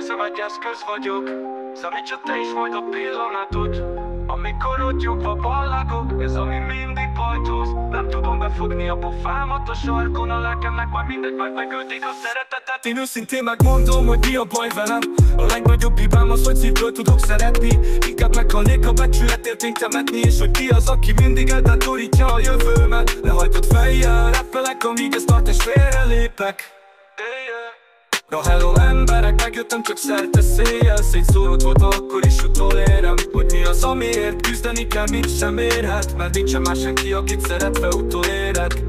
Érzem, egy eszköz vagyok, számítsa te is majd a pillanatot, amikor ott nyugva ballagok, ez ami mindig bajthoz. Nem tudom befogni a pofámat a sarkon, a lelkemnek majd mindegy, majd megölték a szeretetet. Én őszintén megmondom, hogy mi a baj velem. A legnagyobb hibám az, hogy szívből tudok szeretni. Inkább meghalnék, a becsületért én temetni. És hogy ki az, aki mindig eltátorítja a jövőmet. Lehajtott fejjel rappelek, amíg ezt tart és félrelépek. Na hello emberek, megjöttem csak szerte széjjel. Szétszóródva akkor is utolérem, hogy mi az, amiért küzdeni kell, mit sem érhet. Mert nincsen más senki, akit szeretve utolérek.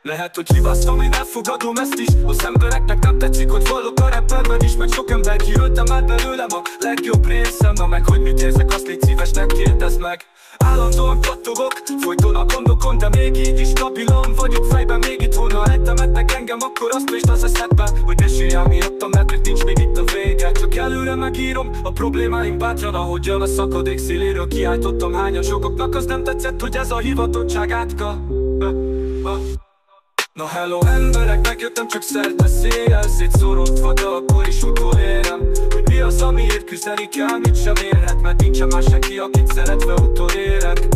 Lehet, hogy hibáztam, én elfogadom ezt is. Az embereknek nem tetszik, hogy vallok a rapperben is. Meg sok ember kiöltem már belőlem a legjobb részem. Na meg hogy mit érzek, azt légy szívesnek kérdezd meg. Állandóan kattogok, folyton a gondokon, de még így is stabilan vagyok fejben. Még itt volna eltemetnek engem, akkor azt lősd az eszedbe, hogy ne sírjál miattam, mert nincs még itt a vége. Csak előre megírom a problémáim bátran, ahogyan a szakadék széléről kiáltottam. Hányas jogoknak az nem tetszett, hogy ez a hivatottság átka. Na hello emberek, megjöttem csak szerte széjjel. Szétszóródva, de akkor is utolérem, hogy mi az, amiért küzdeni kell, mit sem érhet. Mert nincsen más senki, akit szeretve utolérek.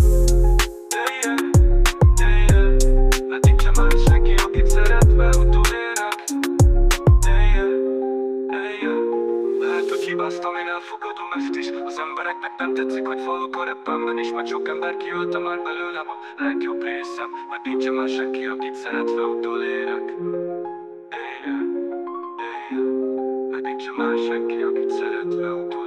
Mert nincsen más senki, akit szeretve utolérek. Lehet, hogy hibáztam, én elfogadom ezt is. Az embereknek nem tetszik, hogy vallok a rapemben is. Mert sok ember kiölte már belőlem a legjobb részem. Mert nincsen más senki, akit szeretve utolérek. Mert nincsen más senki, akit szeretve utolérek.